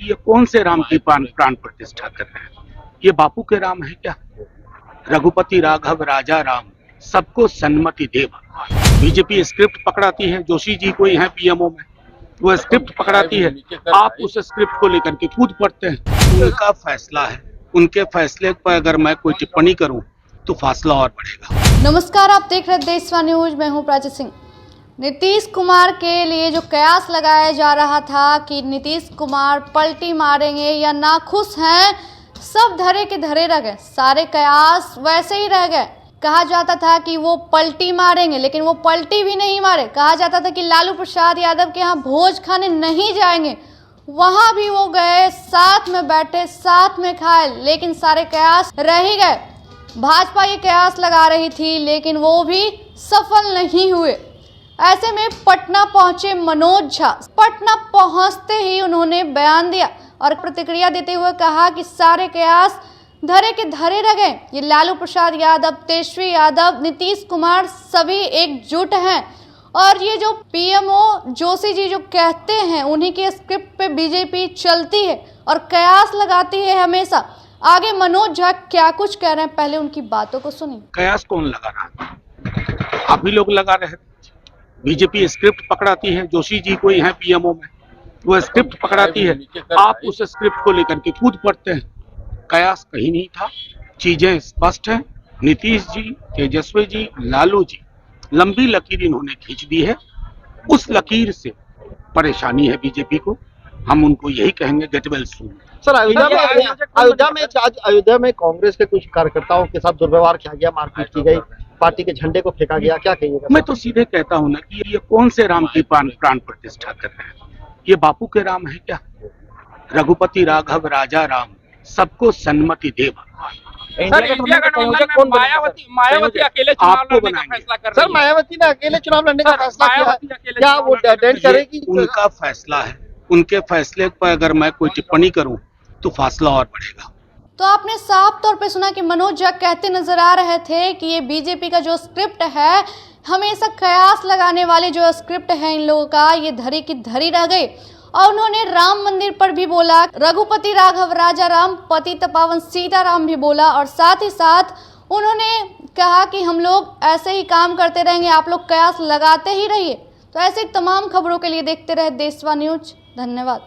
ये कौन से राम की प्राण प्रतिष्ठा कर रहे हैं? ये बापू के राम है क्या? रघुपति राघव राजा राम, सबको सन्मति दे भगवान। बीजेपी स्क्रिप्ट पकड़ाती है, जोशी जी कोई है पीएमओ में, वो स्क्रिप्ट पकड़ाती है, आप उस स्क्रिप्ट को लेकर के कूद पड़ते हैं। उनका फैसला है, उनके फैसले पर अगर मैं कोई टिप्पणी करूं तो फासला और बढ़ेगा। नमस्कार, आप देख रहे देशवा न्यूज, मैं हूं प्राची सिंह। नीतीश कुमार के लिए जो कयास लगाया जा रहा था कि नीतीश कुमार पलटी मारेंगे या नाखुश हैं, सब धरे के धरे रह गए, सारे कयास वैसे ही रह गए। कहा जाता था कि वो पलटी मारेंगे, लेकिन वो पलटी भी नहीं मारे। कहा जाता था कि लालू प्रसाद यादव के यहाँ भोज खाने नहीं जाएंगे, वहां भी वो गए, साथ में बैठे, साथ में खाए, लेकिन सारे कयास रह ही गए। भाजपा ये कयास लगा रही थी, लेकिन वो भी सफल नहीं हुए। ऐसे में पटना पहुंचे मनोज झा। पटना पहुंचते ही उन्होंने बयान दिया और प्रतिक्रिया देते हुए कहा कि सारे कयास धरे के धरे रह गए। ये लालू प्रसाद यादव, तेजस्वी यादव, नीतीश कुमार सभी एकजुट हैं और ये जो पीएमओ जोशी जी जो कहते हैं, उन्हीं के स्क्रिप्ट पे बीजेपी चलती है और कयास लगाती है हमेशा। आगे मनोज झा क्या कुछ कह रहे हैं, पहले उनकी बातों को सुनिए। कयास कौन लगा रहा है? आप ही लोग लगा रहे हैं। बीजेपी स्क्रिप्ट पकड़ाती है, जोशी जी कोई है पीएमओ में, वो स्क्रिप्ट पकड़ाती है, आप उस स्क्रिप्ट को लेकर के कूद पड़ते हैं। कयास कहीं नहीं था, चीजें स्पष्ट हैं। नीतीश जी, तेजस्वी जी, लालू जी, लंबी लकीर इन्होंने खींच दी है। उस लकीर से परेशानी है बीजेपी को। हम उनको यही कहेंगे, get well soon. Sir, Ayodhya में कांग्रेस के कुछ कार्यकर्ताओं के साथ दुर्व्यवहार किया गया, मारपीट की गई, पार्टी के झंडे को फेंका गया, क्या कहिएगा? मैं तो सीधे कहता हूं ना कि ये कौन से राम की प्राण प्रतिष्ठा कर रहे हैं? ये बापू के राम है क्या? रघुपति राघव राजा राम, सबको सन्मति दे भगवान। इंडिया गठबंधन में मायावती अकेले चुनाव लड़ने का फैसला कर रही है। सर, मायावती ने अकेले चुनाव लड़ने का फैसला किया, क्या वो डेड करेगी? उनका फैसला है, उनके फैसले पर अगर मैं कोई टिप्पणी करूं तो फासला और बढ़ेगा। तो आपने साफ तौर पे सुना कि मनोज झा कहते नजर आ रहे थे कि ये बीजेपी का जो स्क्रिप्ट है, हमेशा कयास लगाने वाले जो स्क्रिप्ट है इन लोगों का, ये धरी की धरी रह गई। और उन्होंने राम मंदिर पर भी बोला, रघुपति राघव राजा राम, पतित पावन सीताराम भी बोला, और साथ ही साथ उन्होंने कहा कि हम लोग ऐसे ही काम करते रहेंगे, आप लोग कयास लगाते ही रहिए। तो ऐसे तमाम खबरों के लिए देखते रहे देशवा न्यूज। धन्यवाद।